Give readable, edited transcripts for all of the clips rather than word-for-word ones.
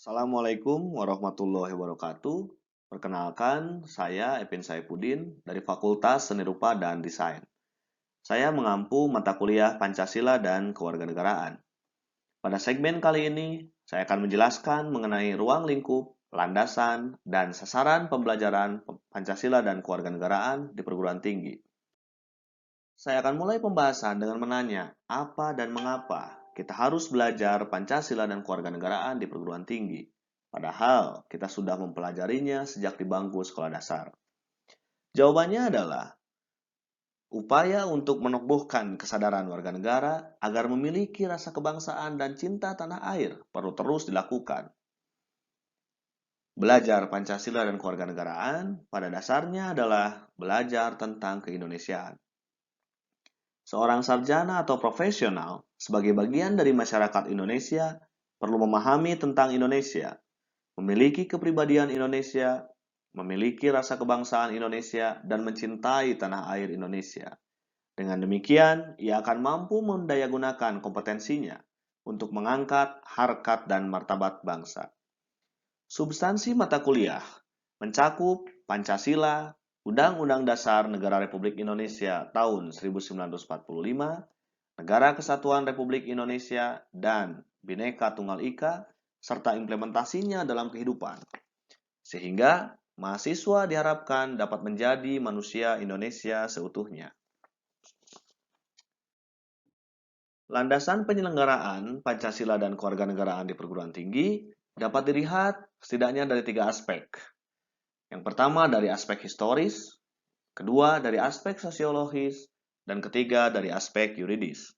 Assalamualaikum warahmatullahi wabarakatuh. Perkenalkan, saya Epin Saifuddin dari Fakultas Seni Rupa dan Desain. Saya mengampu mata kuliah Pancasila dan Kewarganegaraan. Pada segmen kali ini, saya akan menjelaskan mengenai ruang lingkup, landasan, dan sasaran pembelajaran Pancasila dan Kewarganegaraan di perguruan tinggi. Saya akan mulai pembahasan dengan menanya apa dan mengapa kita harus belajar Pancasila dan Kewarganegaraan di perguruan tinggi. Padahal kita sudah mempelajarinya sejak di bangku sekolah dasar. Jawabannya adalah upaya untuk menumbuhkan kesadaran warga negara agar memiliki rasa kebangsaan dan cinta tanah air perlu terus dilakukan. Belajar Pancasila dan Kewarganegaraan pada dasarnya adalah belajar tentang keindonesiaan. Seorang sarjana atau profesional sebagai bagian dari masyarakat Indonesia perlu memahami tentang Indonesia, memiliki kepribadian Indonesia, memiliki rasa kebangsaan Indonesia, dan mencintai tanah air Indonesia. Dengan demikian, ia akan mampu mendayagunakan kompetensinya untuk mengangkat harkat dan martabat bangsa. Substansi mata kuliah mencakup Pancasila, Undang-Undang Dasar Negara Republik Indonesia tahun 1945, Negara Kesatuan Republik Indonesia, dan Bhinneka Tunggal Ika, serta implementasinya dalam kehidupan. Sehingga mahasiswa diharapkan dapat menjadi manusia Indonesia seutuhnya. Landasan penyelenggaraan Pancasila dan Kewarganegaraan di perguruan tinggi dapat dilihat setidaknya dari 3 aspek. Yang pertama dari aspek historis, kedua dari aspek sosiologis, dan ketiga dari aspek yuridis.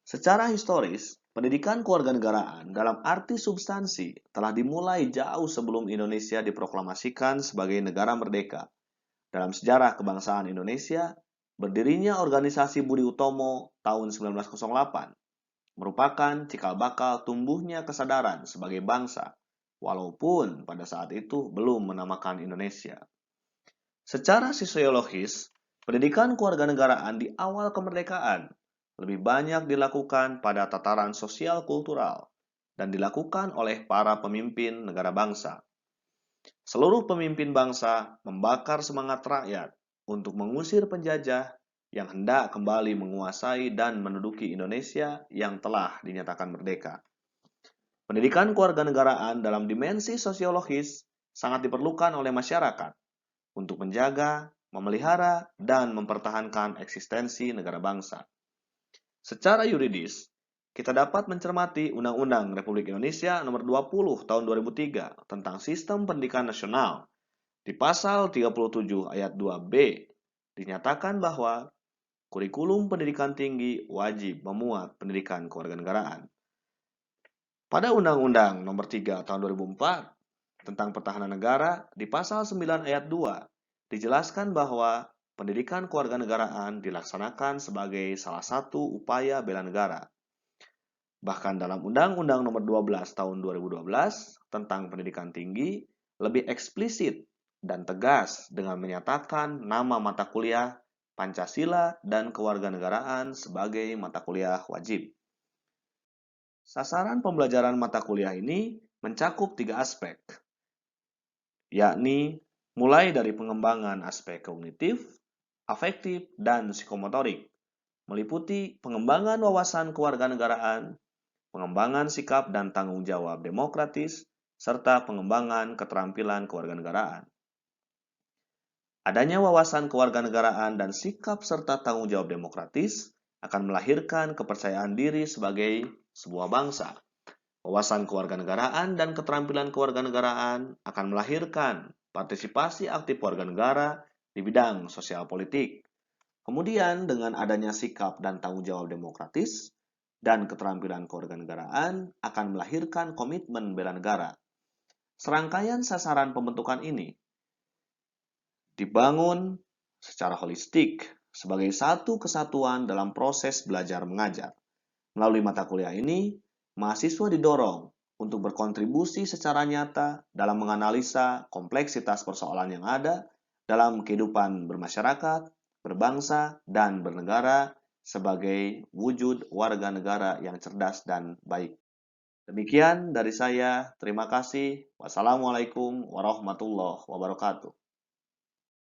Secara historis, pendidikan kewarganegaraan dalam arti substansi telah dimulai jauh sebelum Indonesia diproklamasikan sebagai negara merdeka. Dalam sejarah kebangsaan Indonesia, berdirinya organisasi Budi Utomo tahun 1908 merupakan cikal bakal tumbuhnya kesadaran sebagai bangsa, walaupun pada saat itu belum menamakan Indonesia. Secara sosiologis, pendidikan kewarganegaraan di awal kemerdekaan lebih banyak dilakukan pada tataran sosial kultural dan dilakukan oleh para pemimpin negara bangsa. Seluruh pemimpin bangsa membakar semangat rakyat untuk mengusir penjajah yang hendak kembali menguasai dan menduduki Indonesia yang telah dinyatakan merdeka. Pendidikan kewarganegaraan dalam dimensi sosiologis sangat diperlukan oleh masyarakat untuk menjaga, memelihara, dan mempertahankan eksistensi negara bangsa. Secara yuridis, kita dapat mencermati Undang-Undang Republik Indonesia Nomor 20 Tahun 2003 tentang Sistem Pendidikan Nasional. Di pasal 37 ayat 2b dinyatakan bahwa kurikulum pendidikan tinggi wajib memuat pendidikan kewarganegaraan. Pada Undang-Undang Nomor 3 Tahun 2004 tentang Pertahanan Negara, di pasal 9 ayat 2 dijelaskan bahwa pendidikan kewarganegaraan dilaksanakan sebagai salah satu upaya bela negara. Bahkan dalam Undang-Undang Nomor 12 Tahun 2012 tentang Pendidikan Tinggi lebih eksplisit dan tegas dengan menyatakan nama mata kuliah Pancasila dan Kewarganegaraan sebagai mata kuliah wajib. Sasaran pembelajaran mata kuliah ini mencakup 3 aspek, yakni mulai dari pengembangan aspek kognitif, afektif, dan psikomotorik, meliputi pengembangan wawasan kewarganegaraan, pengembangan sikap dan tanggung jawab demokratis, serta pengembangan keterampilan kewarganegaraan. Adanya wawasan kewarganegaraan dan sikap serta tanggung jawab demokratis akan melahirkan kepercayaan diri sebagai sebuah bangsa. Wawasan kewarganegaraan dan keterampilan kewarganegaraan akan melahirkan partisipasi aktif warga negara di bidang sosial politik. Kemudian dengan adanya sikap dan tanggung jawab demokratis dan keterampilan kewarganegaraan akan melahirkan komitmen bela negara. Serangkaian sasaran pembentukan ini dibangun secara holistik sebagai satu kesatuan dalam proses belajar mengajar. Melalui mata kuliah ini, mahasiswa didorong untuk berkontribusi secara nyata dalam menganalisa kompleksitas persoalan yang ada dalam kehidupan bermasyarakat, berbangsa, dan bernegara sebagai wujud warga negara yang cerdas dan baik. Demikian dari saya. Terima kasih. Wassalamualaikum warahmatullahi wabarakatuh.